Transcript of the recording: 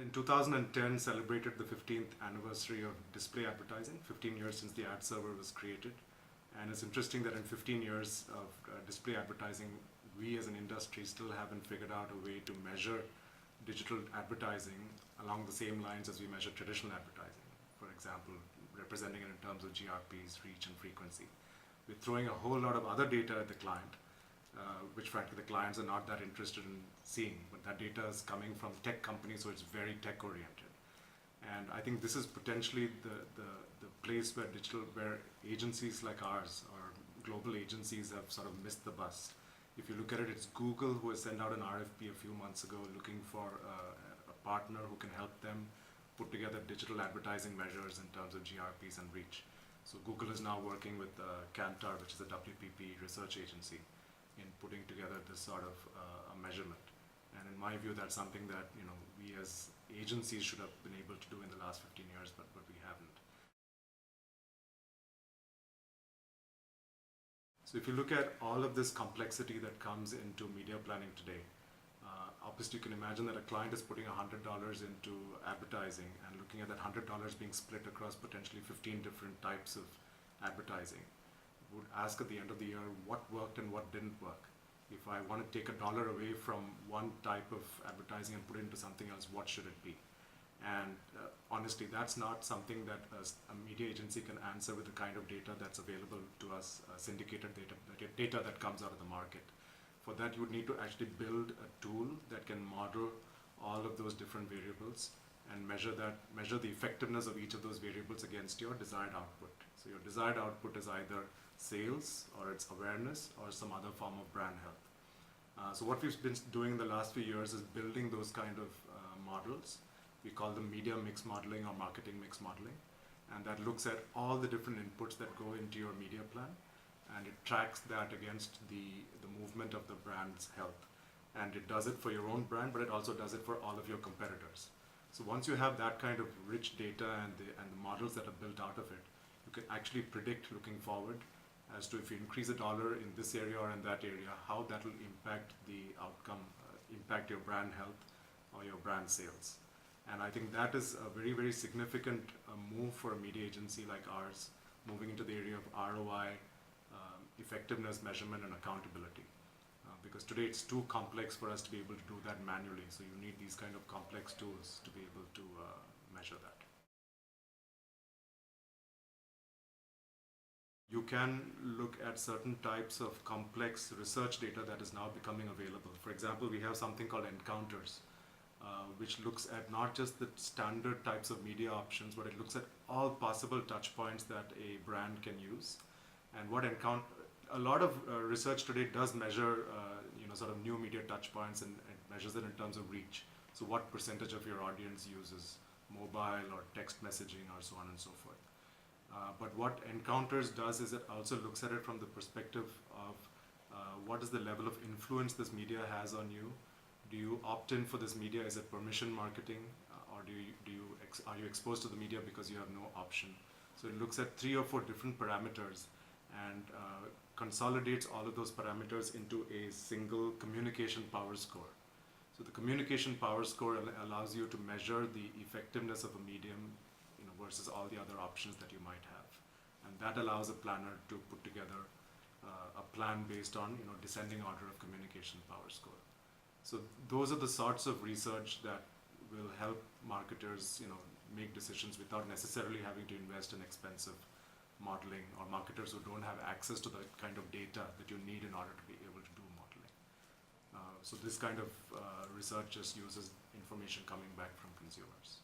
In 2010 celebrated the 15th anniversary of display advertising, 15 years since the ad server was created. And it's interesting that in 15 years of display advertising, we as an industry still haven't figured out a way to measure digital advertising along the same lines as we measure traditional advertising. For example, representing it in terms of GRPs, reach and frequency. We're throwing a whole lot of other data at the client, which frankly the clients are not that interested in seeing, but that data is coming from tech companies, so it's very tech oriented. And I think this is potentially the place where agencies like ours or global agencies have sort of missed the bus. If you look at it, it's Google who has sent out an RFP a few months ago looking for a partner who can help them put together digital advertising measures in terms of GRPs and reach. So Google is now working with Kantar, which is a WPP research agency, in putting together this sort of a measurement. And in my view, that's something that we as agencies should have been able to do in the last 15 years, but we haven't. So if you look at all of this complexity that comes into media planning today, obviously you can imagine that a client is putting $100 into advertising and looking at that $100 being split across potentially 15 different types of advertising. Would ask at the end of the year what worked and what didn't work. If I want to take $1 away from one type of advertising and put it into something else, what should it be? And honestly, that's not something that a media agency can answer with the kind of data that's available to us, syndicated data that comes out of the market. For that, you would need to actually build a tool that can model all of those different variables and measure the effectiveness of each of those variables against your desired output. So your desired output is either sales or it's awareness or some other form of brand health. So what we've been doing in the last few years is building those kind of models. We call them media mix modeling or marketing mix modeling. And that looks at all the different inputs that go into your media plan. And it tracks that against the movement of the brand's health. And it does it for your own brand, but it also does it for all of your competitors. So once you have that kind of rich data and the models that are built out of it, you can actually predict looking forward as to if you increase $1 in this area or in that area, how that will impact the outcome, impact your brand health or your brand sales. And I think that is a very, very significant move for a media agency like ours, moving into the area of ROI, effectiveness measurement and accountability. Because today it's too complex for us to be able to do that manually, so you need these kind of complex tools to be able to measure that. You can look at certain types of complex research data that is now becoming available. For example, we have something called encounters, which looks at not just the standard types of media options, but it looks at all possible touch points that a brand can use. And a lot of research today does measure sort of new media touch points and measures it in terms of reach. So what percentage of your audience uses mobile or text messaging or so on and so forth. But what Encounters does is it also looks at it from the perspective of what is the level of influence this media has on you. Do you opt in for this media? Is it permission marketing, or are you exposed to the media because you have no option? So it looks at 3 or 4 different parameters and consolidates all of those parameters into a single communication power score. So the communication power score allows you to measure the effectiveness of a medium versus all the other options that you might have. And that allows a planner to put together a plan based on descending order of communication power score. So those are the sorts of research that will help marketers make decisions without necessarily having to invest in expensive modeling, or marketers who don't have access to the kind of data that you need in order to be able to do modeling. So this kind of research just uses information coming back from consumers.